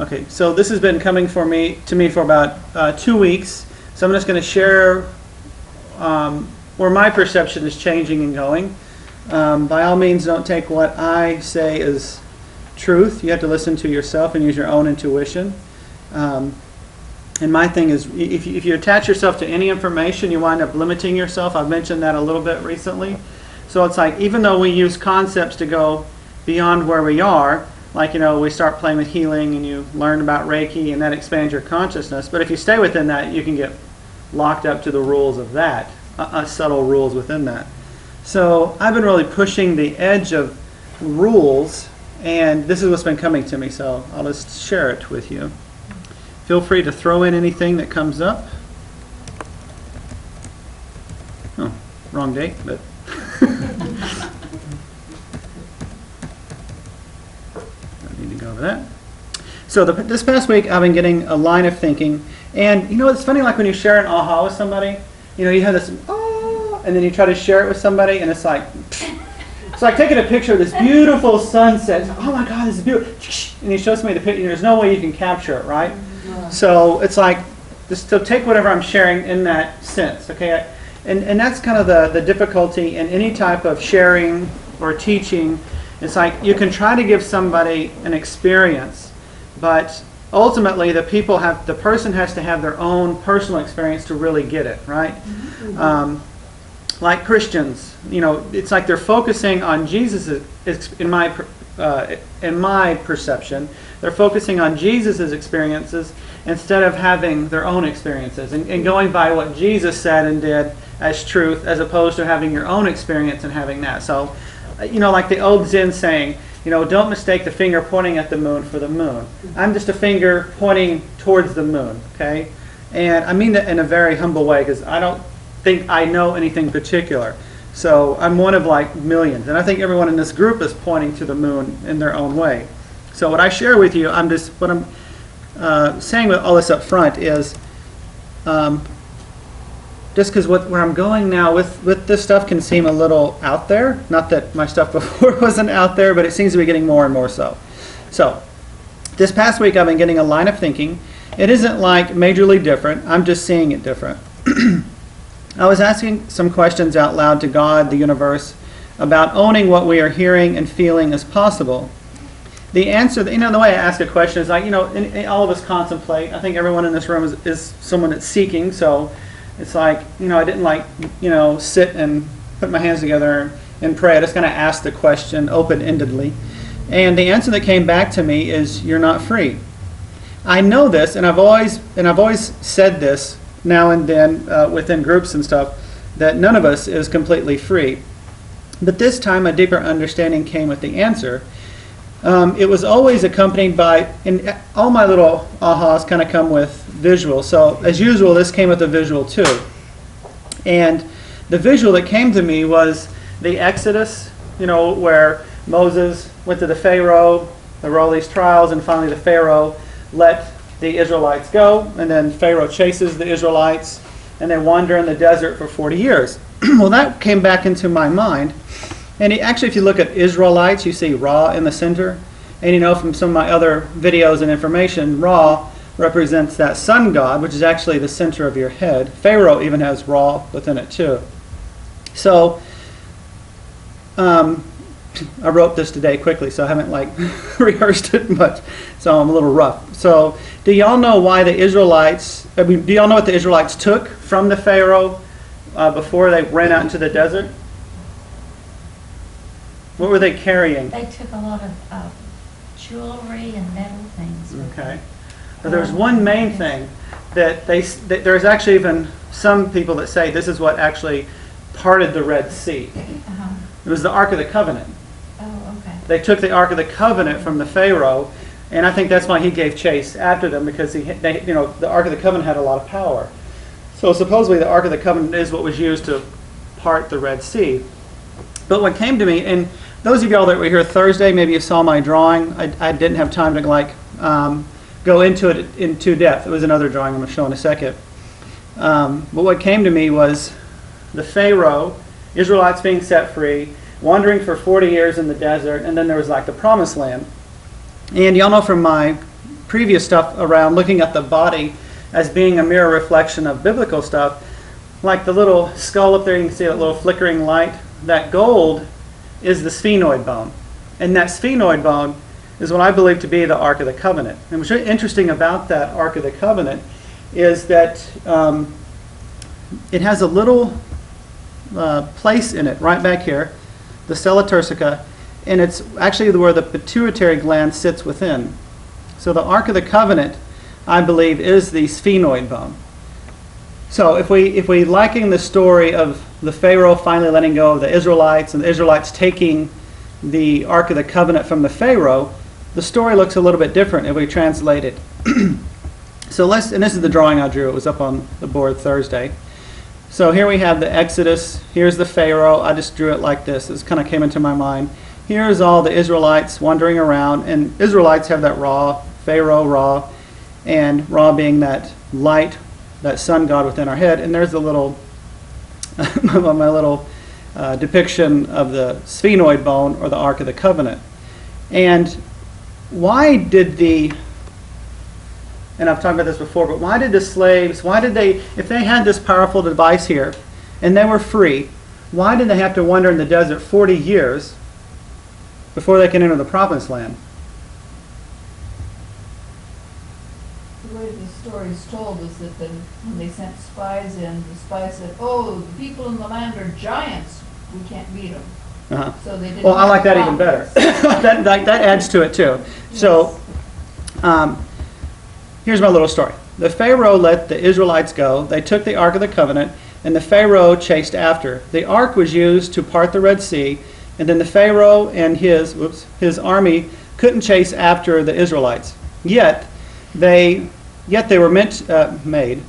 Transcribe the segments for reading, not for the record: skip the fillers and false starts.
Okay, so this has been coming to me for about 2 weeks. So I'm just going to share where my perception is changing and going. By all means, don't take what I say as truth. You have to listen to yourself and use your own intuition. And my thing is, if you attach yourself to any information, you wind up limiting yourself. I've mentioned that a little bit recently. So it's like, even though we use concepts to go beyond where we are, like, we start playing with healing and you learn about Reiki and that expands your consciousness. But if you stay within that, you can get locked up to the rules of that, subtle rules within that. So I've been really pushing the edge of rules, and this is what's been coming to me, so I'll just share it with you. Feel free to throw in anything that comes up. Oh, wrong date, but... that. So this past week I've been getting a line of thinking, and it's funny, like when you share an aha with somebody, you have this ah, and then you try to share it with somebody, and it's like taking a picture of this beautiful sunset. It's like, oh my God, this is beautiful, and he shows me the picture. There's no way you can capture it, right? So it's like, just to take whatever I'm sharing in that sense, okay? And that's kind of the difficulty in any type of sharing or teaching. It's like you can try to give somebody an experience, but ultimately the person has to have their own personal experience to really get it, right? Mm-hmm. Like Christians, it's like they're focusing on Jesus. In my perception, they're focusing on Jesus's experiences instead of having their own experiences and going by what Jesus said and did as truth, as opposed to having your own experience and having that. So. Like the old Zen saying, don't mistake the finger pointing at the moon for the moon. I'm just a finger pointing towards the moon, okay? And I mean that in a very humble way, because I don't think I know anything particular. So I'm one of like millions. And I think everyone in this group is pointing to the moon in their own way. So what I share with you, what I'm saying with all this up front is, just because where I'm going now with this stuff can seem a little out there. Not that my stuff before wasn't out there, but it seems to be getting more and more so. So, this past week I've been getting a line of thinking. It isn't like majorly different. I'm just seeing it different. I was asking some questions out loud to God, the universe, about owning what we are hearing and feeling as possible. The answer, the way I ask a question is like, all of us contemplate. I think everyone in this room is someone that's seeking, so... It's like, I didn't sit and put my hands together and pray. I just kind of asked the question open-endedly. And the answer that came back to me is, you're not free. I know this, and I've always said this now and then within groups and stuff, that none of us is completely free. But this time a deeper understanding came with the answer. It was always accompanied by, and all my little ahas kind of come with visual. So as usual, this came with a visual too. And the visual that came to me was the Exodus, where Moses went to the Pharaoh, there were all these trials, and finally the Pharaoh let the Israelites go, and then Pharaoh chases the Israelites, and they wander in the desert for 40 years. Well, that came back into my mind. And actually, if you look at Israelites, you see Ra in the center. And from some of my other videos and information, Ra represents that sun god, which is actually the center of your head. Pharaoh even has Ra within it too. So, I wrote this today quickly, so I haven't rehearsed it much. So I'm a little rough. So, do y'all know why do y'all know what the Israelites took from the Pharaoh before they ran out into the desert? What were they carrying? They took a lot of jewelry and metal things. Okay. But there's one main thing that there's actually even some people that say this is what actually parted the Red Sea. Uh-huh. It was the Ark of the Covenant. Oh, okay. They took the Ark of the Covenant from the Pharaoh, and I think that's why he gave chase after them, because the Ark of the Covenant had a lot of power. So supposedly the Ark of the Covenant is what was used to part the Red Sea. But what came to me, and those of y'all that were here Thursday, maybe you saw my drawing. I didn't have time to go into it in too depth. It was another drawing I'm going to show in a second. But what came to me was the Pharaoh, Israelites being set free, wandering for 40 years in the desert, and then there was the Promised Land. And y'all know from my previous stuff around looking at the body as being a mirror reflection of biblical stuff, like the little skull up there, you can see that little flickering light. That gold is the sphenoid bone. And that sphenoid bone is what I believe to be the Ark of the Covenant. And what's really interesting about that Ark of the Covenant is that it has a little place in it right back here, the sella turcica, and it's actually where the pituitary gland sits within. So the Ark of the Covenant, I believe, is the sphenoid bone. So if we liken the story of the Pharaoh finally letting go of the Israelites and the Israelites taking the Ark of the Covenant from the Pharaoh, the story looks a little bit different if we translate it. So and this is the drawing I drew. It was up on the board Thursday. So here we have the Exodus. Here's the Pharaoh. I just drew it like this. This kind of came into my mind. Here's all the Israelites wandering around, and Israelites have that Ra, Pharaoh, Ra, and Ra being that light, that sun god within our head. And there's the little, my little depiction of the sphenoid bone or the Ark of the Covenant. And why did and I've talked about this before, but why did the slaves, if they had this powerful device here and they were free, why did they have to wander in the desert 40 years before they can enter the promised land? The way the story is told is that when they sent spies in, the spies said, "Oh, the people in the land are giants. We can't beat them." Uh-huh. So they didn't. Well, I like that even better. that adds to it too. Yes. So here's my little story. The Pharaoh let the Israelites go. They took the Ark of the Covenant, and the Pharaoh chased after. The Ark was used to part the Red Sea, and then the Pharaoh and his army couldn't chase after the Israelites. Yet they were made.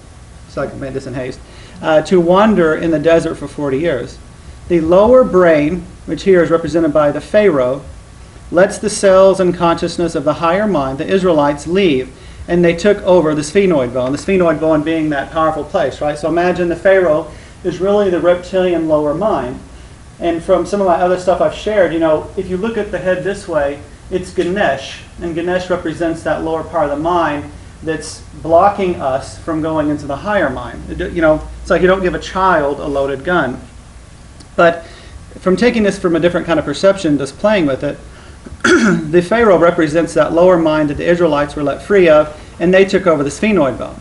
So I made this in haste to wander in the desert for 40 years. The lower brain, which here is represented by the Pharaoh, lets the cells and consciousness of the higher mind, the Israelites, leave, and they took over the sphenoid bone being that powerful place, right? So imagine the Pharaoh is really the reptilian lower mind. And from some of my other stuff I've shared, if you look at the head this way, it's Ganesh, and Ganesh represents that lower part of the mind that's blocking us from going into the higher mind. It's like you don't give a child a loaded gun. But from taking this from a different kind of perception, just playing with it, the Pharaoh represents that lower mind that the Israelites were let free of, and they took over the sphenoid bone.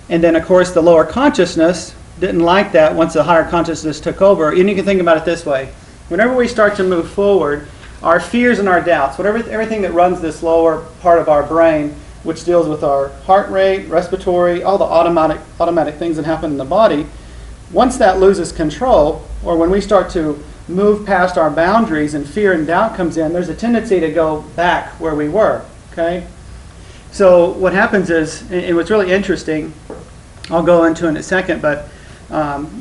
And then, of course, the lower consciousness didn't like that once the higher consciousness took over. And you can think about it this way. Whenever we start to move forward, our fears and our doubts, everything that runs this lower part of our brain, which deals with our heart rate, respiratory, all the automatic things that happen in the body, once that loses control, or when we start to move past our boundaries and fear and doubt comes in, there's a tendency to go back where we were, okay? So what happens is, and what's really interesting, I'll go into in a second, but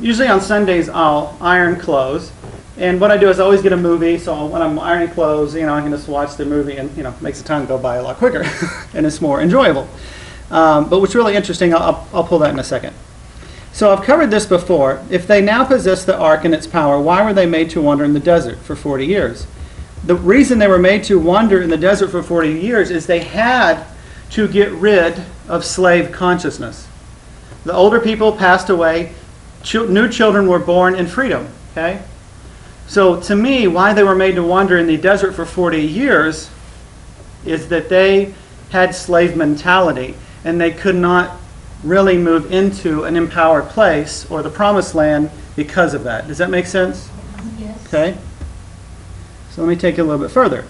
usually on Sundays I'll iron clothes. And what I do is I always get a movie, so when I'm ironing clothes, I can just watch the movie and, makes the time go by a lot quicker and it's more enjoyable. But what's really interesting, I'll pull that in a second. So I've covered this before. If they now possess the ark and its power, why were they made to wander in the desert for 40 years? The reason they were made to wander in the desert for 40 years is they had to get rid of slave consciousness. The older people passed away. New children were born in freedom. Okay? So to me, why they were made to wander in the desert for 40 years is that they had slave mentality and they could not really move into an empowered place or the promised land because of that. Does that make sense? Yes. Okay. So let me take it a little bit further.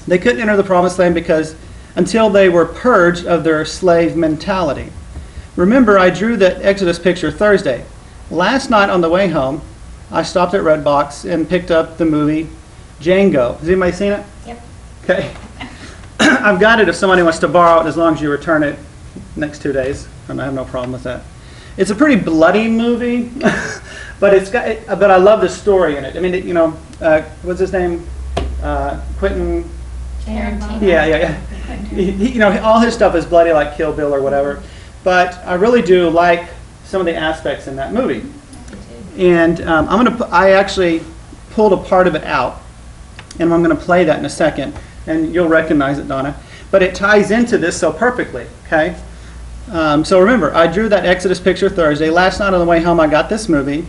They couldn't enter the promised land because until they were purged of their slave mentality. Remember, I drew that Exodus picture Thursday. Last night on the way home, I stopped at Redbox and picked up the movie Django. Has anybody seen it? Yep. Okay. I've got it if somebody wants to borrow it as long as you return it next 2 days. And I have no problem with that. It's a pretty bloody movie, but but I love the story in it. I mean, what's his name? Quentin. Tarantino. Yeah. All his stuff is bloody, like Kill Bill or whatever. But I really do like some of the aspects in that movie. And I actually pulled a part of it out, and I'm going to play that in a second, and you'll recognize it, Donna. but it ties into this so perfectly, okay? So remember, I drew that Exodus picture Thursday. Last night on the way home, I got this movie.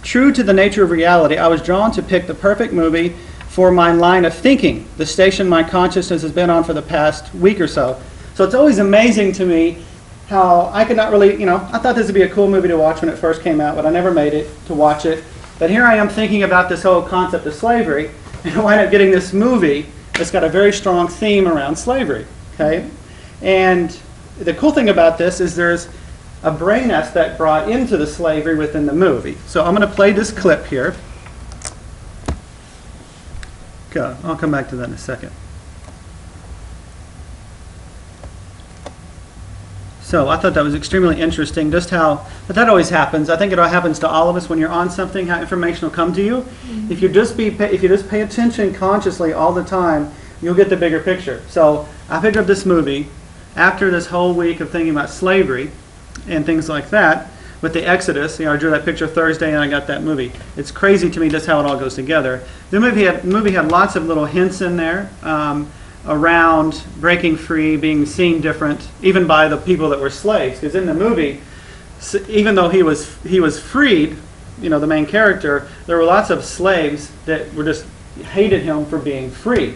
True to the nature of reality, I was drawn to pick the perfect movie for my line of thinking, the station my consciousness has been on for the past week or so. So it's always amazing to me how I could not really, I thought this would be a cool movie to watch when it first came out, but I never made it to watch it. But here I am thinking about this whole concept of slavery, and I wind up getting this movie that's got a very strong theme around slavery, okay? And the cool thing about this is there's a brain aspect brought into the slavery within the movie. So I'm going to play this clip here. Okay, I'll come back to that in a second. So I thought that was extremely interesting, just how, but that always happens. I think it all happens to all of us when you're on something, how information will come to you. Mm-hmm. If you just pay attention consciously all the time, you'll get the bigger picture. So I picked up this movie after this whole week of thinking about slavery and things like that, with the Exodus. I drew that picture Thursday and I got that movie. It's crazy to me just how it all goes together. The movie had lots of little hints in there. Around breaking free, being seen different, even by the people that were slaves. Because in the movie, even though he was freed, the main character, there were lots of slaves that were just hated him for being free.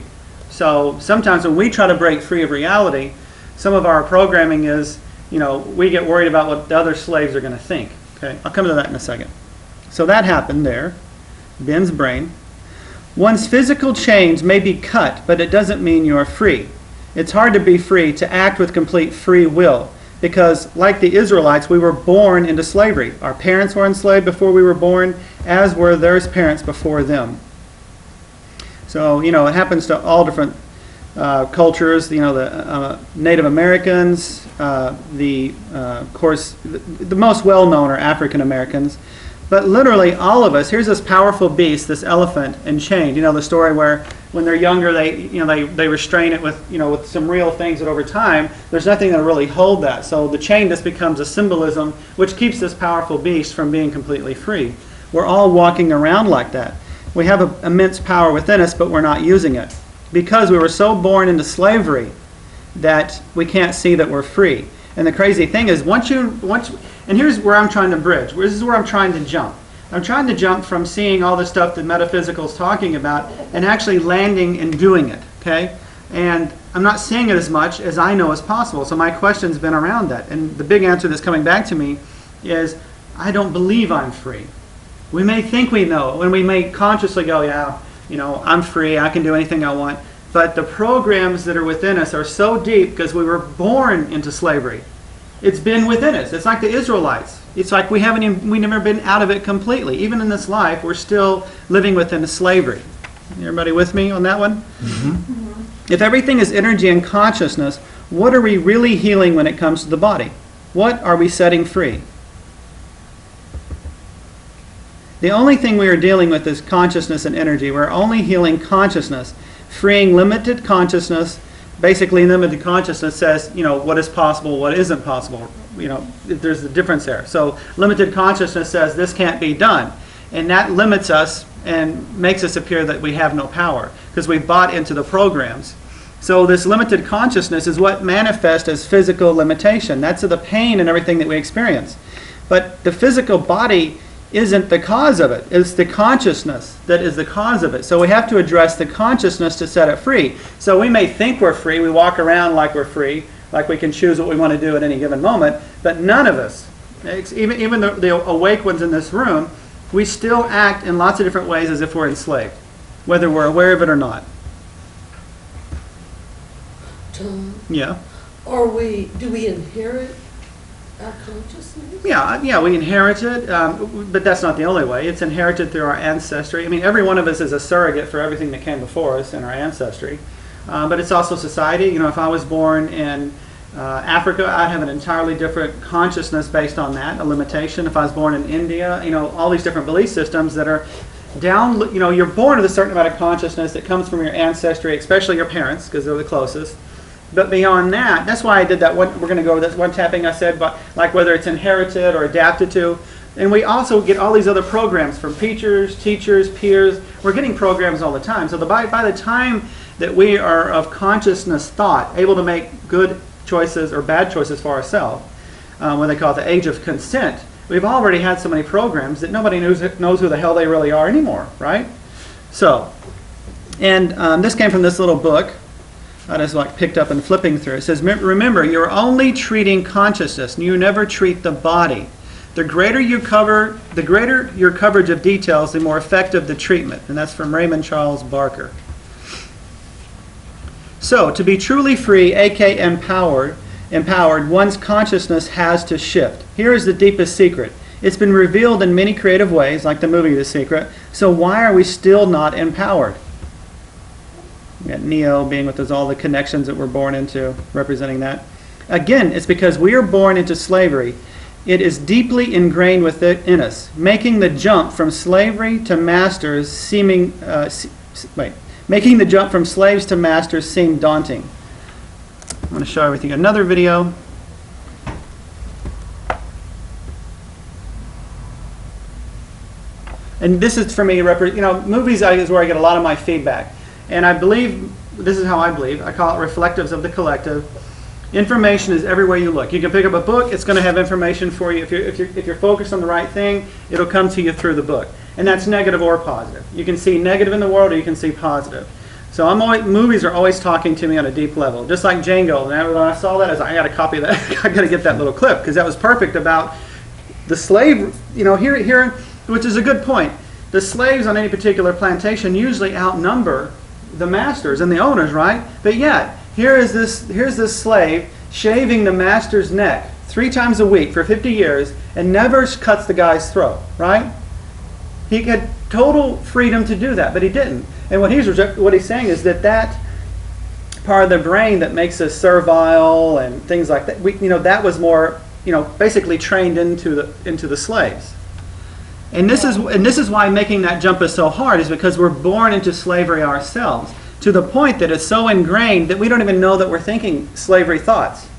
So sometimes when we try to break free of reality, some of our programming is, we get worried about what the other slaves are going to think. Okay, I'll come to that in a second. So that happened there, Ben's brain. One's physical chains may be cut, but it doesn't mean you're free. It's hard to be free, to act with complete free will, because like the Israelites, we were born into slavery. Our parents were enslaved before we were born, as were their parents before them. So, it happens to all different cultures, the Native Americans, of course, the most well-known are African Americans. But literally all of us, here's this powerful beast, this elephant, and chained. The story where when they're younger, they restrain it with some real things, that over time, there's nothing that'll really hold that. So the chain just becomes a symbolism which keeps this powerful beast from being completely free. We're all walking around like that. We have an immense power within us, but we're not using it. Because we were so born into slavery that we can't see that we're free. And the crazy thing is, and here's where I'm trying to bridge. This is where I'm trying to jump. I'm trying to jump from seeing all the stuff that metaphysical is talking about and actually landing and doing it, okay? And I'm not seeing it as much as I know is possible. So my question's been around that. And the big answer that's coming back to me is, I don't believe I'm free. We may think we know, and we may consciously go, yeah, I'm free, I can do anything I want. But the programs that are within us are so deep because we were born into slavery. It's been within us. It's like the Israelites. It's like we've never been out of it completely. Even in this life, we're still living within slavery. Everybody with me on that one? Mm-hmm. If everything is energy and consciousness, what are we really healing when it comes to the body? What are we setting free? The only thing we are dealing with is consciousness and energy. We're only healing consciousness. Freeing limited consciousness. Basically, limited consciousness says, what is possible, what isn't possible. There's a difference there. So limited consciousness says this can't be done. And that limits us and makes us appear that we have no power because we bought into the programs. So this limited consciousness is what manifests as physical limitation. That's the pain and everything that we experience. But the physical body isn't the cause of it. It's the consciousness that is the cause of it. So we have to address the consciousness to set it free. So we may think we're free. We walk around like we're free, like we can choose what we want to do at any given moment. But none of us, even the awake ones in this room, we still act in lots of different ways as if we're enslaved, whether we're aware of it or not. Tom? Yeah. Do we inherit our consciousness? Yeah, we inherit it, but that's not the only way. It's inherited through our ancestry. Every one of us is a surrogate for everything that came before us in our ancestry. But it's also society. If I was born in Africa, I'd have an entirely different consciousness based on that, a limitation. If I was born in India, all these different belief systems that are down, you're born with a certain amount of consciousness that comes from your ancestry, especially your parents, because they're the closest. But beyond that, that's why I did that one. We're going to go over that one tapping I said, but like whether it's inherited or adapted to. And we also get all these other programs from teachers, peers. We're getting programs all the time. So by the time that we are of consciousness thought, able to make good choices or bad choices for ourselves, what they call it the age of consent. We've already had so many programs that nobody knows who the hell they really are anymore, right? So, and this came from this little book. I just like picked up and flipping through. It says, remember, you're only treating consciousness. You never treat the body. The greater your coverage of details, the more effective the treatment. And that's from Raymond Charles Barker. So, to be truly free, aka empowered, one's consciousness has to shift. Here is the deepest secret. It's been revealed in many creative ways, like the movie The Secret. So why are we still not empowered? We got Neo being with us, all the connections that we're born into, representing that. Again, it's because we are born into slavery. It is deeply ingrained within us, making the jump from slavery to masters making the jump from slaves to masters seem daunting. I'm going to show everything. Another video. And this is for me, movies is where I get a lot of my feedback. And I believe, this is how I believe, I call it reflectives of the collective. Information is everywhere you look. You can pick up a book, it's going to have information for you. If you're focused on the right thing, it'll come to you through the book. And that's negative or positive. You can see negative in the world or you can see positive. So movies are always talking to me on a deep level. Just like Django. And when I saw that, I was like, I got to copy that. I got to get that little clip because that was perfect about the slave, here, which is a good point. The slaves on any particular plantation usually outnumber the masters and the owners, right? But yet, here's this slave shaving the master's neck 3 times a week for 50 years and never cuts the guy's throat, right? He had total freedom to do that, but he didn't. And what he's saying is that part of the brain that makes us servile and things like that, that was more, basically trained into the slaves. And this is why making that jump is so hard, is because we're born into slavery ourselves, to the point that it's so ingrained that we don't even know that we're thinking slavery thoughts.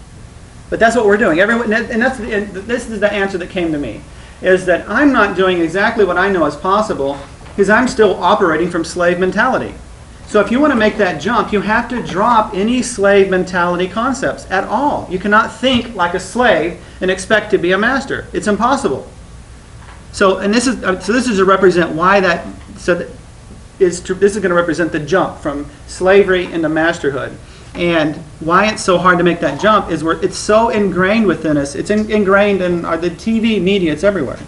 But that's what we're doing. This is the answer that came to me, is that I'm not doing exactly what I know is possible because I'm still operating from slave mentality. So if you want to make that jump, you have to drop any slave mentality concepts at all. You cannot think like a slave and expect to be a master. It's impossible. So this is to represent why that. This is going to represent the jump from slavery into masterhood, and why it's so hard to make that jump is it's so ingrained within us. It's ingrained in the TV media. It's everywhere.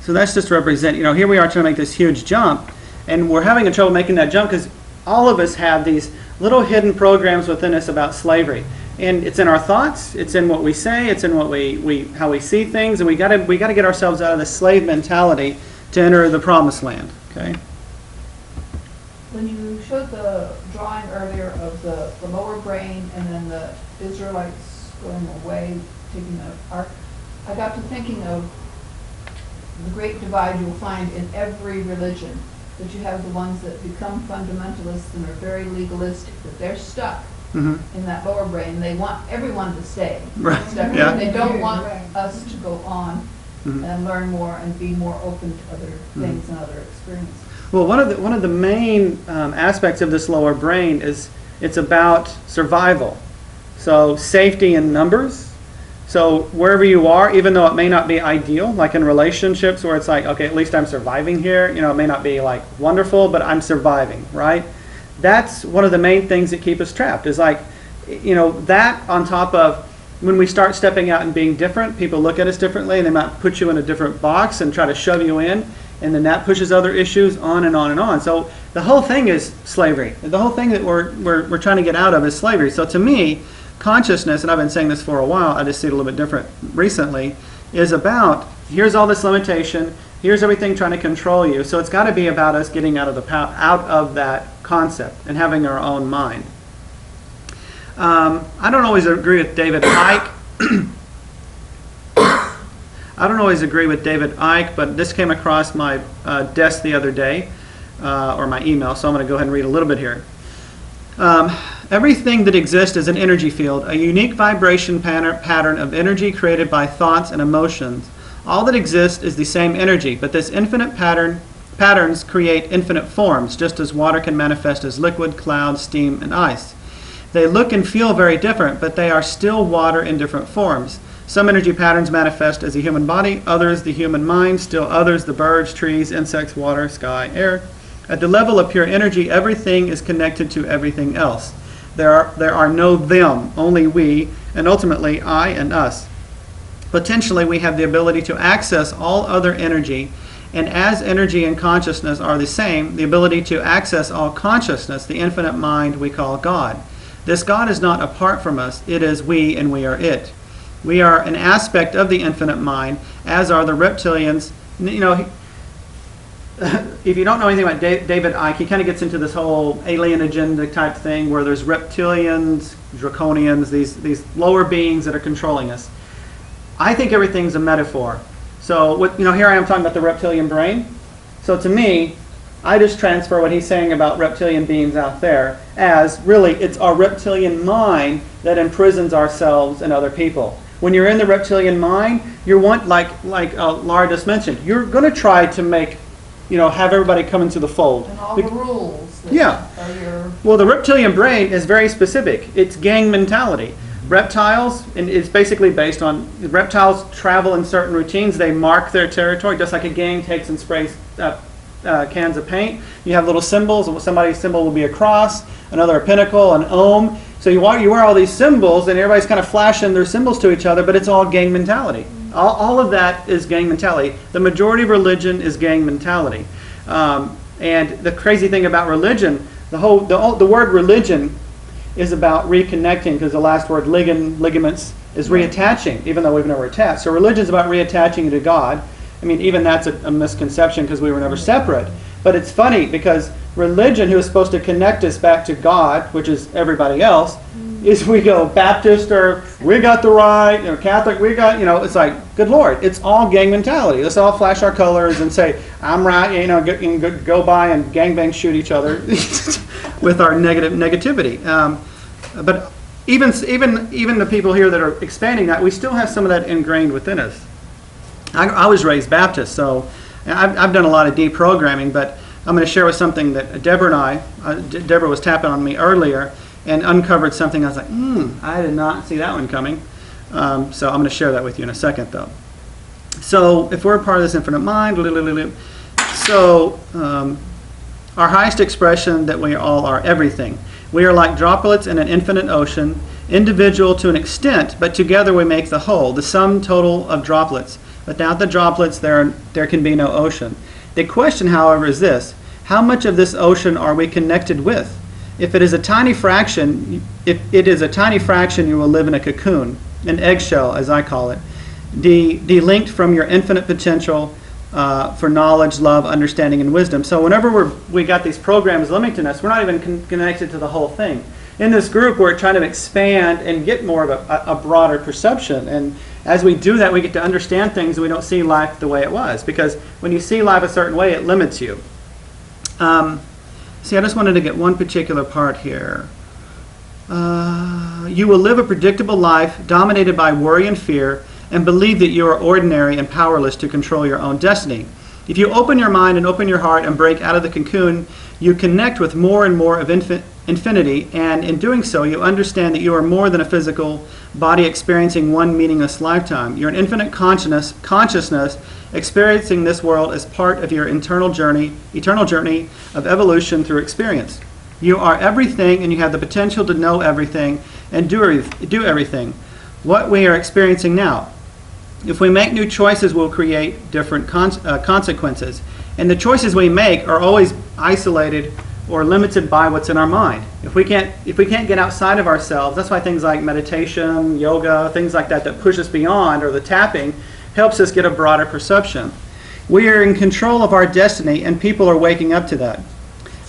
So that's just to represent. Here we are trying to make this huge jump, and we're having trouble making that jump because all of us have these little hidden programs within us about slavery. And it's in our thoughts, it's in what we say, it's in what how we see things, and we got to get ourselves out of the slave mentality to enter the promised land. Okay. When you showed the drawing earlier of the lower brain and then the Israelites going away, taking the ark, I got to thinking of the great divide you'll find in every religion. That you have the ones that become fundamentalists and are very legalistic, that they're stuck. Mm-hmm. In that lower brain, they want everyone to stay. Right. Yeah. They don't want us to go on and learn more and be more open to other things and other experiences. Well, one of the main aspects of this lower brain is it's about survival. So safety in numbers. So wherever you are, even though it may not be ideal, like in relationships where it's like, okay, at least I'm surviving here. It may not be like wonderful, but I'm surviving, right? That's one of the main things that keep us trapped, is like, that on top of when we start stepping out and being different, people look at us differently and they might put you in a different box and try to shove you in, and then that pushes other issues on and on and on. So the whole thing is slavery. The whole thing that we're trying to get out of is slavery. So to me, consciousness, and I've been saying this for a while, I just see it a little bit different recently, is about, here's all this limitation, here's everything trying to control you. So it's got to be about us getting out of that concept and having our own mind. I don't always agree with David Icke. I don't always agree with David Icke, but this came across my desk the other day, or my email, so I'm going to go ahead and read a little bit here. Everything that exists is an energy field, a unique vibration pattern of energy created by thoughts and emotions. All that exists is the same energy, but this infinite pattern patterns create infinite forms, just as water can manifest as liquid, clouds, steam, and ice. They look and feel very different, but they are still water in different forms. Some energy patterns manifest as a human body, others the human mind, still others the birds, trees, insects, water, sky, air. At the level of pure energy, everything is connected to everything else. There are no them, only we, and ultimately I and us. Potentially, we have the ability to access all other energy, and as energy and consciousness are the same, the ability to access all consciousness, the infinite mind we call God. This God is not apart from us, it is we and we are it. We are an aspect of the infinite mind, as are the reptilians. You know, if you don't know anything about David Icke, he kind of gets into this whole alien agenda type thing where there's reptilians, draconians, these lower beings that are controlling us. I think everything's a metaphor. So, here I am talking about the reptilian brain. So to me, I just transfer what he's saying about reptilian beings out there as really it's our reptilian mind that imprisons ourselves and other people. When you're in the reptilian mind, you're like Laura just mentioned, you're going to try to make, have everybody come into the fold. And all the rules that Yeah. are your... Well, the reptilian brain is very specific. It's gang mentality. Reptiles, and it's basically based on, reptiles travel in certain routines. They mark their territory, just like a gang takes and sprays cans of paint. You have little symbols. Somebody's symbol will be a cross, another a pinnacle, an ohm. So you wear all these symbols, and everybody's kind of flashing their symbols to each other, but it's all gang mentality. All of that is gang mentality. The majority of religion is gang mentality. And the crazy thing about religion, the word religion is about reconnecting, because the last word ligaments is reattaching, even though we've never attached. So religion is about reattaching to God. I mean, even that's a misconception because we were never separate. But it's funny because religion, who is supposed to connect us back to God, which is everybody else, is we go Baptist or we got the right, Catholic, we got, it's like, good Lord, it's all gang mentality. Let's all flash our colors and say, I'm right, go by and gangbang shoot each other with our negativity. But even the people here that are expanding that, we still have some of that ingrained within us. I was raised Baptist, so I've done a lot of deprogramming, but I'm going to share with something that Deborah and Deborah was tapping on me earlier and uncovered something. I was like, I did not see that one coming. So I'm going to share that with you in a second, though. So if we're a part of this infinite mind, so our highest expression that we all are everything. We are like droplets in an infinite ocean, individual to an extent, but together we make the whole, the sum total of droplets. Without the droplets, there can be no ocean. The question, however, is this: how much of this ocean are we connected with? If it is a tiny fraction, you will live in a cocoon, an eggshell, as I call it, delinked from your infinite potential for knowledge, love, understanding, and wisdom. So whenever we got these programs limiting us, we're not even connected to the whole thing. In this group, we're trying to expand and get more of a broader perception. And as we do that, we get to understand things, and we don't see life the way it was. Because when you see life a certain way, it limits you. See, I just wanted to get one particular part here. You will live a predictable life dominated by worry and fear, and believe that you are ordinary and powerless to control your own destiny. If you open your mind and open your heart and break out of the cocoon, you connect with more and more of infinity, and in doing so, you understand that you are more than a physical body experiencing one meaningless lifetime. You're an infinite consciousness experiencing this world as part of your eternal journey of evolution through experience. You are everything, and you have the potential to know everything and do everything. What we are experiencing now. If we make new choices, we'll create different consequences. And the choices we make are always isolated or limited by what's in our mind. If we can't get outside of ourselves, that's why things like meditation, yoga, things like that push us beyond, or the tapping, helps us get a broader perception. We are in control of our destiny, and people are waking up to that.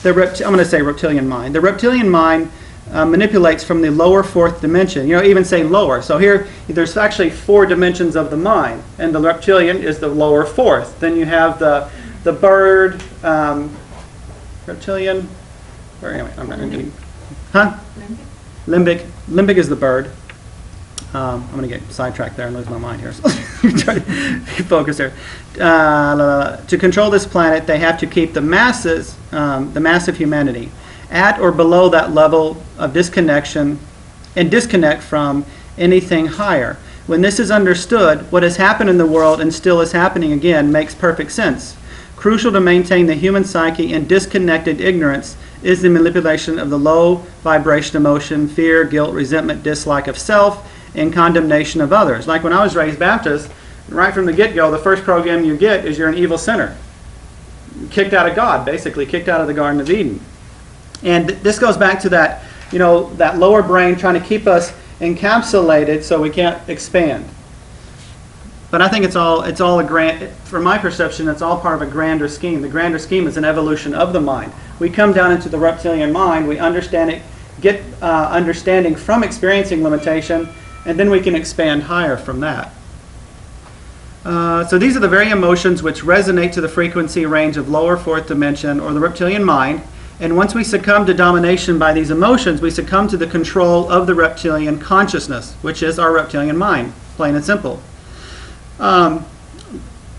I'm going to say reptilian mind. The reptilian mind manipulates from the lower fourth dimension. Even say lower. So here, there's actually 4 dimensions of the mind, and the reptilian is the lower fourth. Then you have the bird, reptilian. Anyway, I'm not going to. Limbic. Limbic is the bird. I'm going to get sidetracked there and lose my mind here. So try to focus there. To control this planet, they have to keep the masses, the mass of humanity, at or below that level of disconnection and disconnect from anything higher. When this is understood, what has happened in the world and still is happening again makes perfect sense. Crucial to maintain the human psyche in disconnected ignorance is the manipulation of the low vibration emotion, fear, guilt, resentment, dislike of self, and condemnation of others. Like when I was raised Baptist, right from the get-go, the first program you get is you're an evil sinner. Kicked out of God, basically, kicked out of the Garden of Eden. And this goes back to that, that lower brain trying to keep us encapsulated so we can't expand. But I think it's all from my perception, it's all part of a grander scheme. The grander scheme is an evolution of the mind. We come down into the reptilian mind, we understand it, get understanding from experiencing limitation, and then we can expand higher from that. So these are the very emotions which resonate to the frequency range of lower fourth dimension or the reptilian mind. And once we succumb to domination by these emotions, we succumb to the control of the reptilian consciousness, which is our reptilian mind, plain and simple. Notice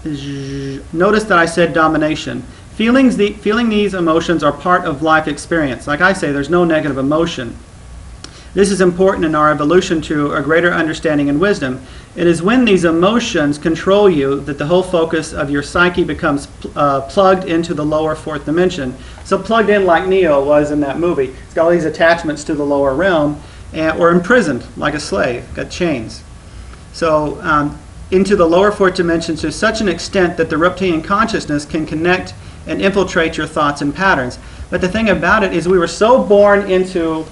that I said domination. Feeling these emotions are part of life experience. Like I say, there's no negative emotion. This is important in our evolution to a greater understanding and wisdom. It is when these emotions control you that the whole focus of your psyche becomes plugged into the lower fourth dimension. So plugged in like Neo was in that movie. It's got all these attachments to the lower realm, or imprisoned like a slave, got chains. So into the lower fourth dimension to such an extent that the reptilian consciousness can connect and infiltrate your thoughts and patterns. But the thing about it is we were so born into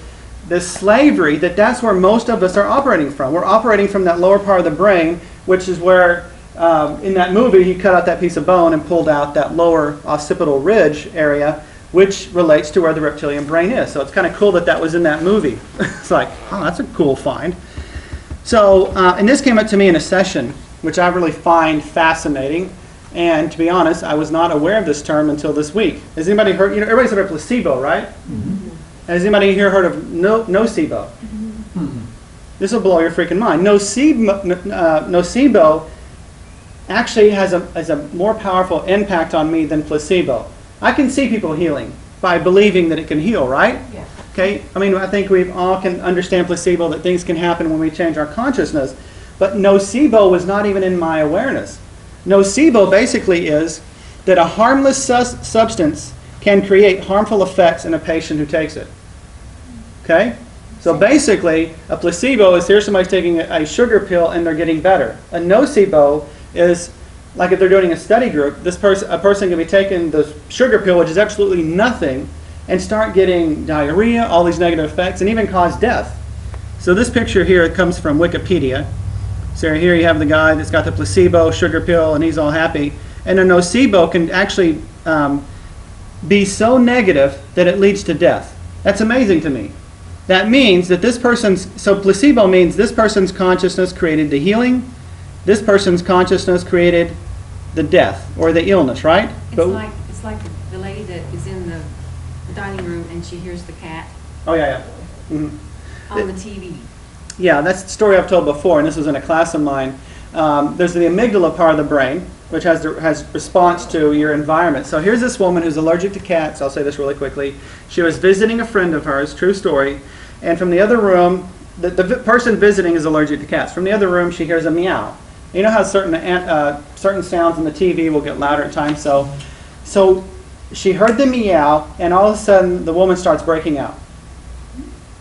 this slavery that's where most of us are operating from. We're operating from that lower part of the brain, which is where in that movie he cut out that piece of bone and pulled out that lower occipital ridge area, which relates to where the reptilian brain is. So it's kind of cool that was in that movie. It's like, oh, that's a cool find. So, and this came up to me in a session, which I really find fascinating. And to be honest, I was not aware of this term until this week. Has anybody heard, everybody's heard of placebo, right? Mm-hmm. Has anybody here heard of nocebo? Mm-hmm. This will blow your freaking mind. Nocebo actually has a more powerful impact on me than placebo. I can see people healing by believing that it can heal, right? Yeah. Okay. I mean, I think we all can understand placebo, that things can happen when we change our consciousness. But nocebo was not even in my awareness. Nocebo basically is that a harmless substance can create harmful effects in a patient who takes it. Okay? So basically, a placebo is here somebody's taking a sugar pill and they're getting better. A nocebo is like if they're doing a study group, a person can be taking the sugar pill, which is absolutely nothing, and start getting diarrhea, all these negative effects, and even cause death. So this picture here comes from Wikipedia. So here you have the guy that's got the placebo sugar pill and he's all happy. And a nocebo can actually be so negative that it leads to death. That's amazing to me. That means that so placebo means this person's consciousness created the healing, this person's consciousness created the death or the illness, right? It's like the lady that is in the dining room and she hears the cat. Oh yeah. Mm-hmm. On the TV. Yeah, that's the story I've told before, and this was in a class of mine. There's the amygdala part of the brain, which has response to your environment. So here's this woman who's allergic to cats. I'll say this really quickly. She was visiting a friend of hers, true story, and from the other room, the person visiting is allergic to cats. From the other room, she hears a meow. You know how certain sounds in the TV will get louder at times? So she heard the meow, and all of a sudden, the woman starts breaking out,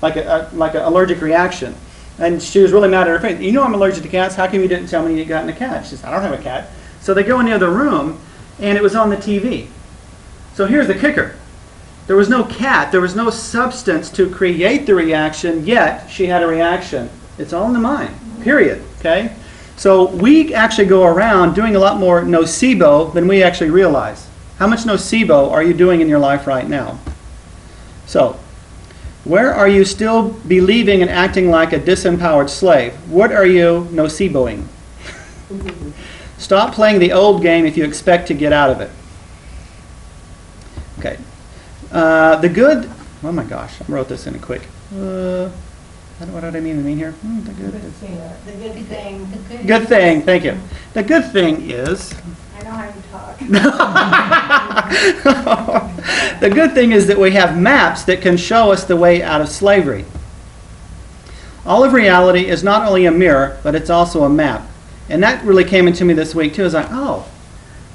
like an allergic reaction. And she was really mad at her friend. You know I'm allergic to cats. How come you didn't tell me you got in a cat? She said, I don't have a cat. So they go in the other room, and it was on the TV. So here's the kicker. There was no cat. There was no substance to create the reaction, yet she had a reaction. It's all in the mind, period. Okay? So we actually go around doing a lot more nocebo than we actually realize. How much nocebo are you doing in your life right now? So, where are you still believing and acting like a disempowered slave? What are you noceboing? Stop playing the old game if you expect to get out of it. Okay. Oh my gosh, I wrote this in quick. I What did I mean here? The good Good thing. The good thing. The good. Good thing, thank you. The good thing is, I know how you talk. the good thing is that we have maps that can show us the way out of slavery. All of reality is not only a mirror, but it's also a map. And that really came into me this week too. It's like, oh,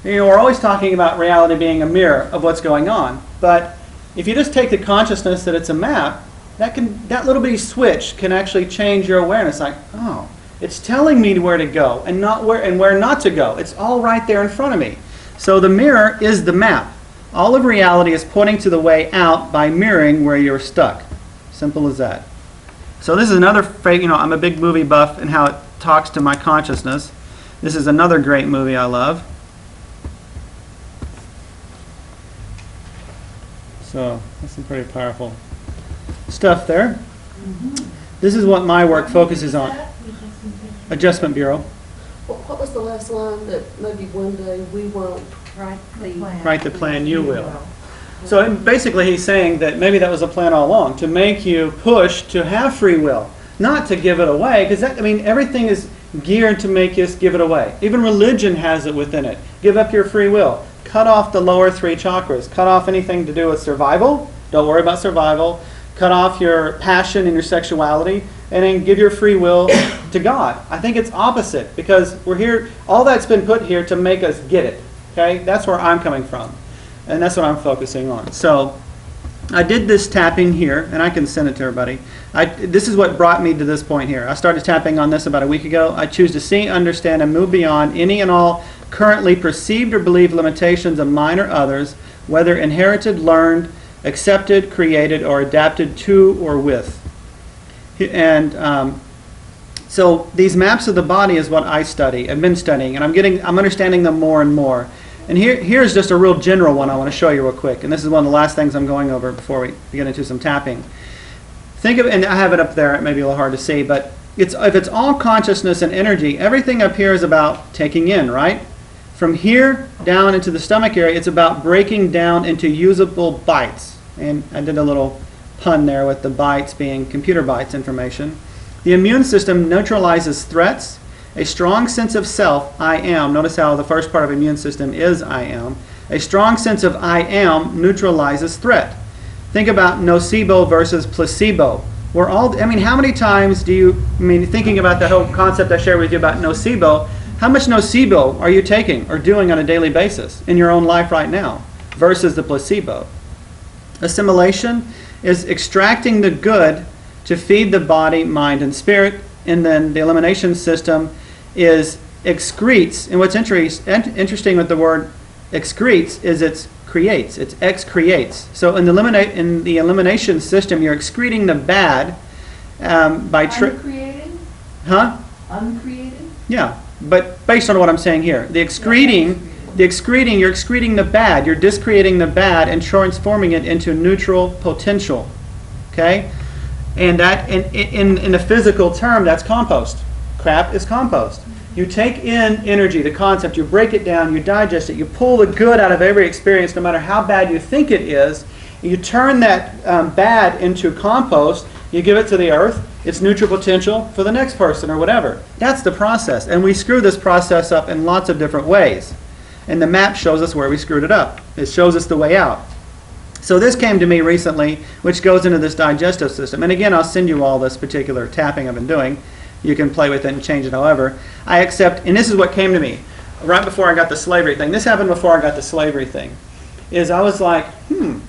we're always talking about reality being a mirror of what's going on. But if you just take the consciousness that it's a map, that little bitty switch can actually change your awareness. Like, oh, it's telling me where to go and where not to go. It's all right there in front of me. So the mirror is the map. All of reality is pointing to the way out by mirroring where you're stuck. Simple as that. So this is another, I'm a big movie buff and how it talks to my consciousness. This is another great movie I love. So that's some pretty powerful stuff there. This is what my work focuses on. Adjustment Bureau. Well, what was the last line that maybe one day we won't? Write the plan, you will. So basically he's saying that maybe that was a plan all along, to make you push to have free will, not to give it away, because everything is geared to make us give it away. Even religion has it within it. Give up your free will. Cut off the lower three chakras. Cut off anything to do with survival. Don't worry about survival. Cut off your passion and your sexuality, and then give your free will to God. I think it's opposite, because we're here, all that's been put here to make us get it. Okay? That's where I'm coming from. And that's what I'm focusing on. So I did this tapping here, and I can send it to everybody. This is what brought me to this point here. I started tapping on this about a week ago. I choose to see, understand, and move beyond any and all currently perceived or believed limitations of mine or others, whether inherited, learned, accepted, created, or adapted to or with. And so these maps of the body is what I study. I've been studying, and I'm understanding them more and more. And here's just a real general one I want to show you real quick. And this is one of the last things I'm going over before we get into some tapping. Think of, and I have it up there, it may be a little hard to see, but if it's all consciousness and energy, everything up here is about taking in, right? From here down into the stomach area, it's about breaking down into usable bytes. And I did a little pun there with the bytes being computer bytes information. The immune system neutralizes threats. A strong sense of self, I am. Notice how the first part of immune system is I am. A strong sense of I am neutralizes threat. Think about nocebo versus placebo. How many times thinking about the whole concept I shared with you about nocebo, how much nocebo are you taking or doing on a daily basis in your own life right now versus the placebo? Assimilation is extracting the good to feed the body, mind, and spirit. And then the elimination system is excretes. And what's interesting with the word excretes is it's creates. It's excreates. So in the elimination system, you're excreting the bad by Uncreated? Huh? Uncreated? Yeah, but based on what I'm saying here, you're excreting the bad. You're discreating the bad and transforming it into neutral potential. Okay? And that, in the physical term, that's compost. Crap is compost. You take in energy, the concept, you break it down, you digest it, you pull the good out of every experience, no matter how bad you think it is. You turn that bad into compost, you give it to the earth, it's neutral potential for the next person or whatever. That's the process. And we screw this process up in lots of different ways. And the map shows us where we screwed it up. It shows us the way out. So this came to me recently, which goes into this digestive system. And again, I'll send you all this particular tapping I've been doing. You can play with it and change it however. I accept, and this is what came to me right before I got the slavery thing. This happened before I got the slavery thing. Is I was like, and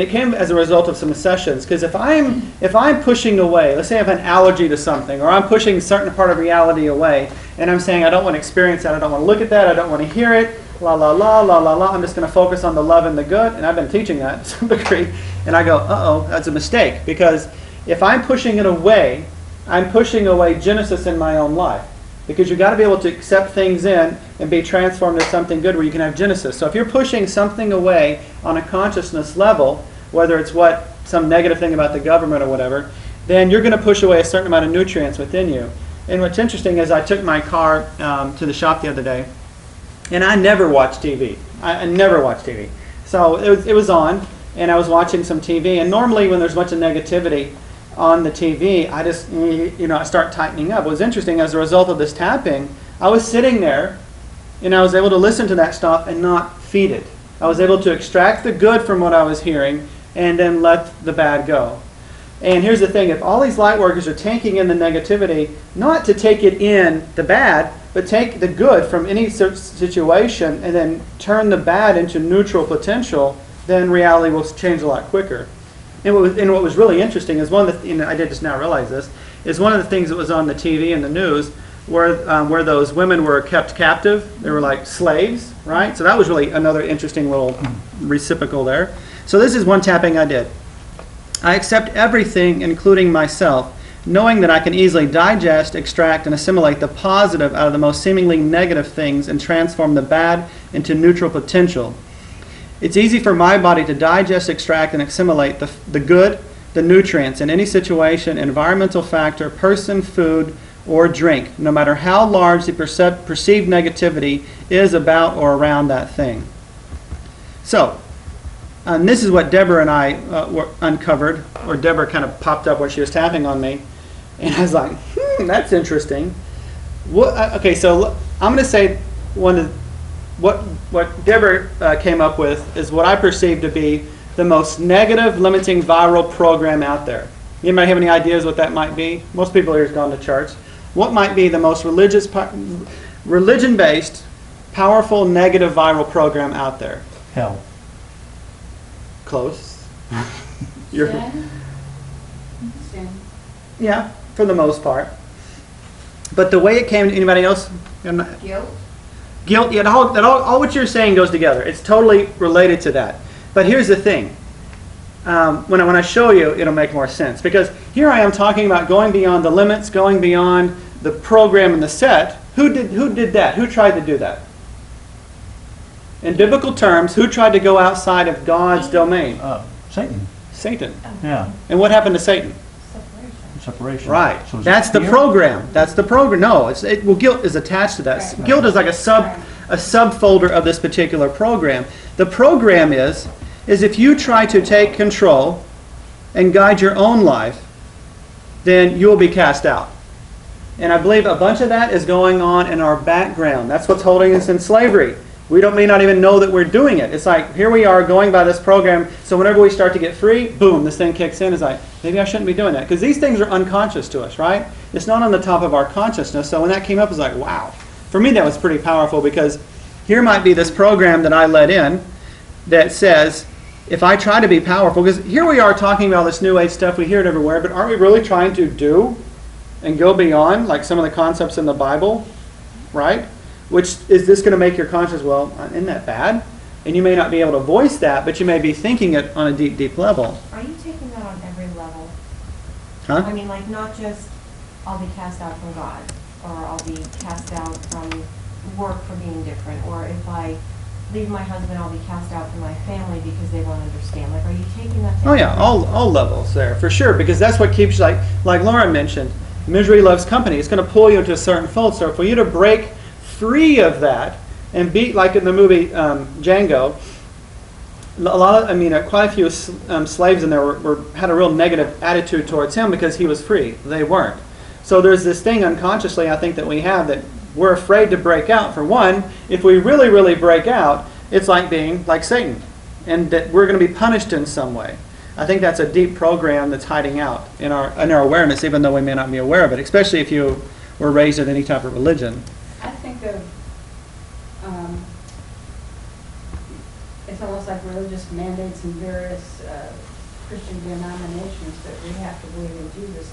it came as a result of some sessions, because if I'm pushing away, let's say I have an allergy to something, or I'm pushing a certain part of reality away, and I'm saying I don't want to experience that, I don't want to look at that, I don't want to hear it, la la la la la la, I'm just going to focus on the love and the good, and I've been teaching that to some degree, and I go, that's a mistake, because if I'm pushing it away, I'm pushing away Genesis in my own life. Because you've got to be able to accept things in and be transformed to something good where you can have Genesis. So if you're pushing something away on a consciousness level, whether it's some negative thing about the government or whatever, then you're going to push away a certain amount of nutrients within you. And what's interesting is I took my car to the shop the other day, and I never watch TV. I never watch TV. So it was on, and I was watching some TV. And normally when there's much of negativity, on the TV, I just, I start tightening up. What was interesting, as a result of this tapping, I was sitting there and I was able to listen to that stuff and not feed it. I was able to extract the good from what I was hearing and then let the bad go. And here's the thing, if all these light workers are taking in the negativity, not to take it in the bad, but take the good from any situation and then turn the bad into neutral potential, then reality will change a lot quicker. And what was really interesting is one of the, I did just now realize this, is one of the things that was on the TV and the news where those women were kept captive. They were like slaves, right? So that was really another interesting little reciprocal there. So this is one tapping I did. I accept everything, including myself, knowing that I can easily digest, extract, and assimilate the positive out of the most seemingly negative things and transform the bad into neutral potential. It's easy for my body to digest, extract, and assimilate the good, the nutrients in any situation, environmental factor, person, food, or drink, no matter how large the perceived negativity is about or around that thing. So, and this is what Deborah and I uncovered, or Deborah kind of popped up when she was tapping on me, and I was like, that's interesting. Okay, so I'm going to say what Deborah came up with is what I perceive to be the most negative, limiting, viral program out there. Anybody have any ideas what that might be? Most people here have gone to church. What might be the most religion-based, powerful, negative, viral program out there? Hell. Close. Sin. Sin. Yeah, for the most part. But the way it came to anybody else? Guilt. Guilt, yeah, all what you're saying goes together. It's totally related to that. But here's the thing. When I show you, it'll make more sense. Because here I am talking about going beyond the limits, going beyond the program and the set. Who did that? Who tried to do that? In biblical terms, who tried to go outside of God's domain? Satan. Satan. Yeah. And what happened to Satan? Separation. Right. So is That's it the fear? program. That's the program. No, guilt is attached to that. Right. Guilt is like a subfolder of this particular program. The program is if you try to take control and guide your own life, then you will be cast out. And I believe a bunch of that is going on in our background. That's what's holding us in slavery. We may not even know that we're doing it. It's like, here we are going by this program, so whenever we start to get free, boom, this thing kicks in. It's like, maybe I shouldn't be doing that. Because these things are unconscious to us, right? It's not on the top of our consciousness. So when that came up, it was like, wow. For me, that was pretty powerful, because here might be this program that I let in that says, if I try to be powerful, because here we are talking about this New Age stuff, we hear it everywhere, but aren't we really trying to do and go beyond, like some of the concepts in the Bible, right? Which is this going to make your conscience, well, isn't that bad? And you may not be able to voice that, but you may be thinking it on a deep, deep level. Are you taking that on every level? Huh? I mean, like, not just, I'll be cast out from God, or I'll be cast out from work for being different, or if I leave my husband, I'll be cast out from my family because they won't understand. Like, are you taking that to Oh yeah, all levels there, for sure, because that's what keeps, like Lauren mentioned, misery loves company. It's going to pull you into a certain fold. So for you to break free of that and be, like in the movie Django, quite a few slaves in there had a real negative attitude towards him because he was free. They weren't. So there's this thing unconsciously, I think, that we have that we're afraid to break out. For one, if we really, really break out, it's like being like Satan, and that we're going to be punished in some way. I think that's a deep program that's hiding out in our awareness, even though we may not be aware of it, especially if you were raised in any type of religion. I think of, it's almost like religious mandates in various Christian denominations that we have to believe in Jesus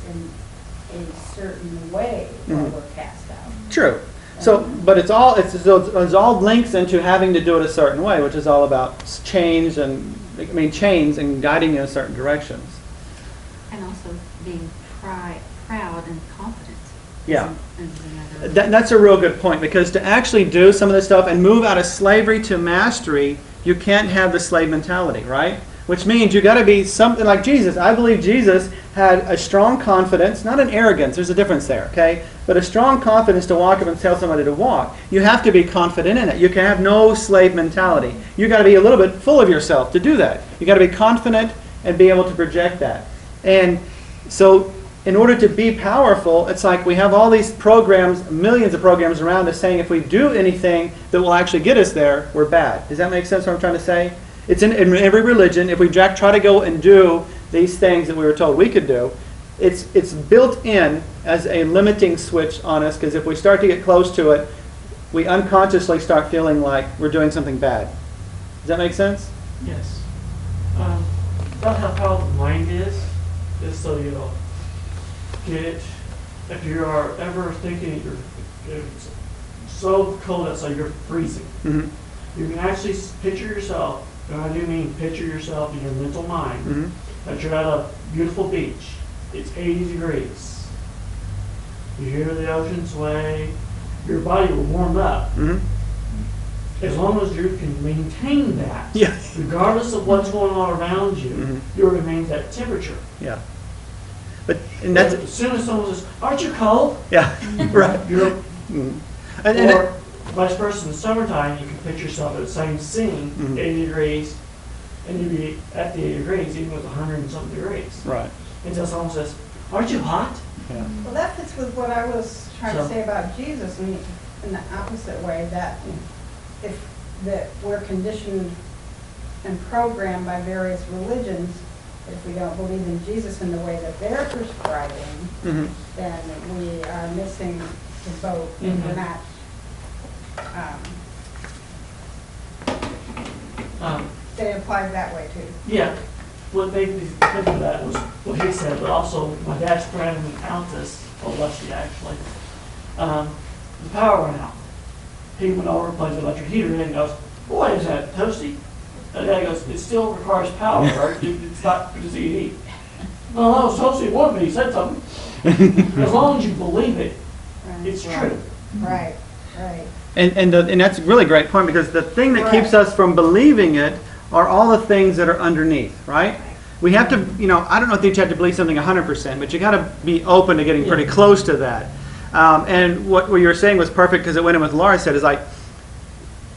in a certain way or we're cast out. True. So, but it's all links into having to do it a certain way, which is all about chains and guiding you in certain directions. And also being proud and confident. Yeah. is another. That's a real good point, because to actually do some of this stuff and move out of slavery to mastery, you can't have the slave mentality, right? Which means you got to be something like Jesus. I believe Jesus had a strong confidence, not an arrogance, there's a difference there, okay? But a strong confidence to walk up and tell somebody to walk. You have to be confident in it. You can have no slave mentality. You got to be a little bit full of yourself to do that. You got to be confident and be able to project that. And So in order to be powerful, it's like we have all these programs, millions of programs around us saying if we do anything that will actually get us there, we're bad. Does that make sense what I'm trying to say? It's in every religion. If we try to go and do these things that we were told we could do, it's built in as a limiting switch on us, because if we start to get close to it, we unconsciously start feeling like we're doing something bad. Does that make sense? Yes. About how powerful the mind is so you'll get, if you are ever thinking you're so cold outside you're freezing, Mm-hmm. you can actually picture yourself, and I do mean picture yourself in your mental mind, Mm-hmm. that you're at a beautiful beach. It's 80 degrees. You hear the ocean sway, your body will warm up. Mm-hmm. As long as you can maintain that, Yeah. regardless of what's going on around you, Mhm. you'll remain that temperature. Yeah. And that's As soon as someone says, "Aren't you cold?" yeah. Right. You're, Mhm. And or vice versa. In the summertime, you can picture yourself at the same scene, Mhm. 80 degrees, and you'd be at the 80 degrees, even with 100 and something degrees. right. Until someone says, "Aren't you hot?" Yeah. Well, that fits with what I was trying to So- say about Jesus, I mean, in the opposite way, that that we're conditioned and programmed by various religions. If we don't believe in Jesus in the way that they're prescribing, Mm-hmm. then we are missing the boat, and we're Mhm. not, they applied that way too. Yeah. What made me think of that was what he said, but also my dad's friend, Countess, or Leslie actually, the power went out. He went over and plugged the electric heater in and goes, "Boy, is that toasty." And Dad goes, "It still requires power, right? It's not just eat. No, it's toasty. It would be. He said something. As long as you believe it, it's true. Right, right. And that's a really great point, because the thing that keeps us from believing it are all the things that are underneath, right? We have to, I don't know if you have to believe something 100%, but you got to be open to getting pretty close to that. And what you were saying was perfect, because it went in with Laura said, is like,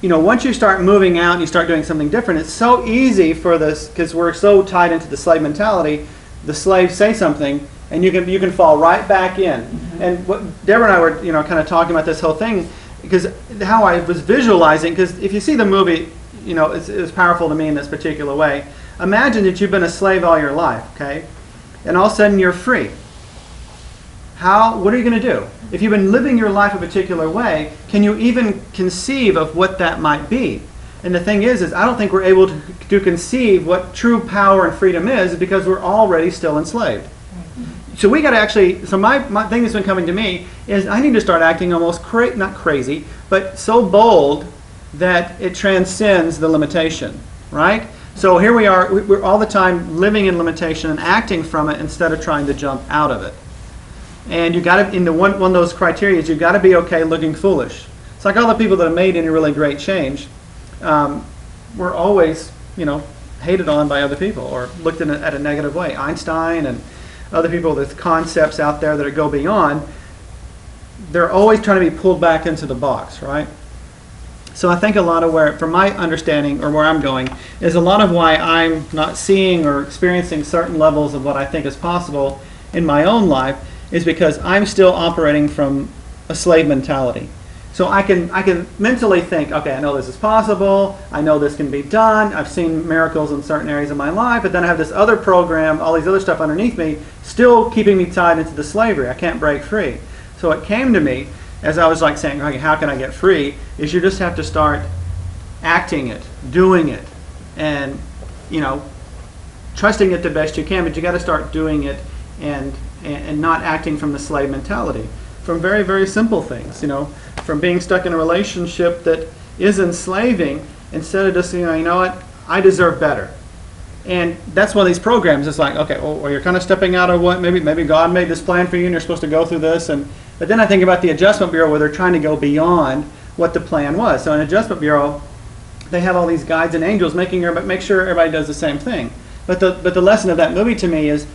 once you start moving out and you start doing something different, it's so easy for this, because we're so tied into the slave mentality. The slaves say something, and you can fall right back in. Mm-hmm. And what Deborah and I were, kind of talking about this whole thing, because how I was visualizing, because if you see the movie, it was powerful to me in this particular way. Imagine that you've been a slave all your life, okay? And all of a sudden you're free. What are you going to do? If you've been living your life a particular way, can you even conceive of what that might be? And the thing is I don't think we're able to conceive what true power and freedom is, because we're already still enslaved. So we got to actually, so my thing that's been coming to me is I need to start acting almost, not crazy, but so bold that it transcends the limitation, right? So here we are, we're all the time living in limitation and acting from it instead of trying to jump out of it. And you got to, one of those criteria is you've got to be okay looking foolish. It's like all the people that have made any really great change were always, hated on by other people or looked at a negative way. Einstein and other people with concepts out there that go beyond, they're always trying to be pulled back into the box, right? So I think a lot of from my understanding, or where I'm going, is a lot of why I'm not seeing or experiencing certain levels of what I think is possible in my own life is because I'm still operating from a slave mentality. So I can mentally think, okay, I know this is possible, I know this can be done, I've seen miracles in certain areas of my life, but then I have this other program, all these other stuff underneath me, still keeping me tied into the slavery. I can't break free. So it came to me, as I was like saying, okay, how can I get free, is you just have to start acting it, doing it, and, trusting it the best you can, but you got to start doing it and not acting from the slave mentality. From very, very simple things, from being stuck in a relationship that is enslaving, instead of just, you know what, I deserve better. And that's one of these programs. It's like, okay, well, you're kind of stepping out of what, maybe God made this plan for you and you're supposed to go through this. But then I think about the Adjustment Bureau, where they're trying to go beyond what the plan was. So in Adjustment Bureau, they have all these guides and angels make sure everybody does the same thing. But the lesson of that movie to me is,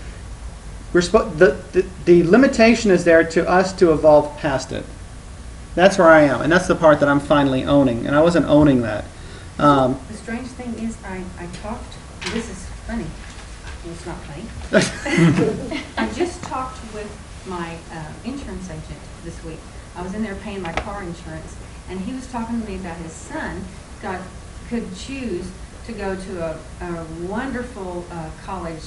the limitation is there to us to evolve past it. That's where I am, and that's the part that I'm finally owning, and I wasn't owning that. The strange thing is, I talked, this is funny, it's not funny. I just talked with my insurance agent this week. I was in there paying my car insurance, and he was talking to me about his son could choose to go to a wonderful college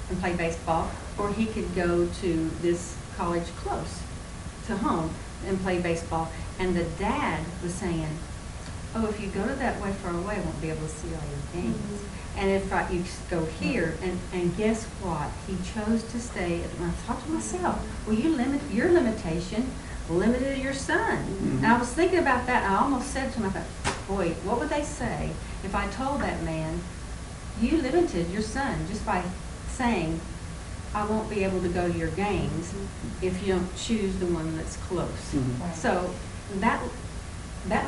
and play baseball, or he could go to this college close to home and play baseball. And the dad was saying, oh, if you go to that way far away, I won't be able to see all your games. And if you go here, and guess what? He chose to stay. And I thought to myself, well, your limitation limited your son. And I was thinking about that, and I almost said to him, I thought, boy, what would they say if I told that man, you limited your son just by saying, I won't be able to go to your games if you don't choose the one that's close. So that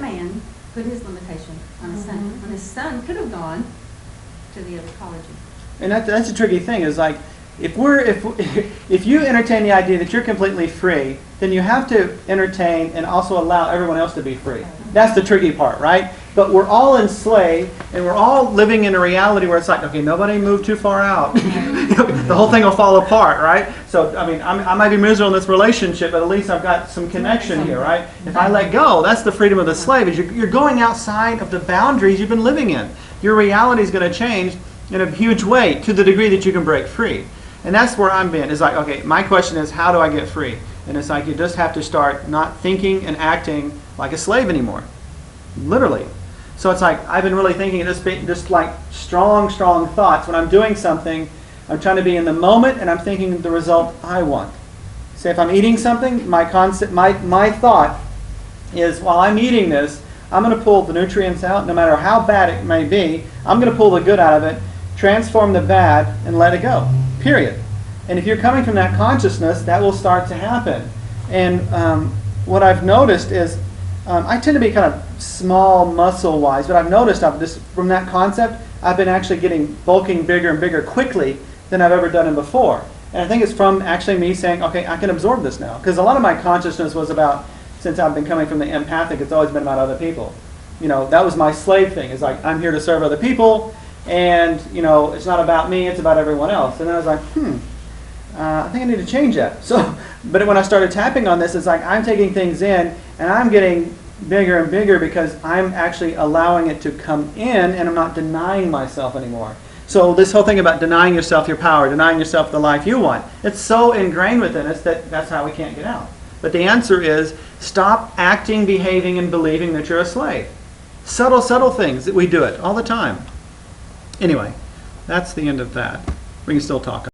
man put his limitation on his son. When his son could have gone to the other college. And that's a tricky thing, is like, if you entertain the idea that you're completely free, then you have to entertain and also allow everyone else to be free. That's the tricky part, right? But we're all enslaved, and we're all living in a reality where it's like, okay, nobody move too far out. The whole thing will fall apart, right? So, I mean, I might be miserable in this relationship, but at least I've got some connection here, right? If I let go, that's the freedom of the slave, is you're going outside of the boundaries you've been living in. Your reality is going to change in a huge way to the degree that you can break free. And that's where I'm been. It's like, okay, my question is, how do I get free? And it's like, you just have to start not thinking and acting like a slave anymore. Literally. So it's like, I've been really thinking just like strong thoughts. When I'm doing something, I'm trying to be in the moment, and I'm thinking the result I want. Say if I'm eating something, my thought is, while I'm eating this, I'm going to pull the nutrients out, no matter how bad it may be. I'm going to pull the good out of it, transform the bad, and let it go. Period. And if you're coming from that consciousness, that will start to happen. And what I've noticed is, I tend to be kind of small muscle-wise, but I've noticed from that concept, I've been actually bulking bigger and bigger quickly than I've ever done it before. And I think it's from actually me saying, okay, I can absorb this now. Because a lot of my consciousness was about, since I've been coming from the empathic, it's always been about other people. You know, that was my slave thing. It's like, I'm here to serve other people, and, you know, it's not about me, it's about everyone else. And then I was like, I think I need to change that. So, but when I started tapping on this, it's like I'm taking things in, and I'm getting bigger and bigger because I'm actually allowing it to come in, and I'm not denying myself anymore. So this whole thing about denying yourself your power, denying yourself the life you want, it's so ingrained within us that that's how we can't get out. But the answer is, stop acting, behaving, and believing that you're a slave. Subtle things that we do it all the time. Anyway, that's the end of that. We can still talk.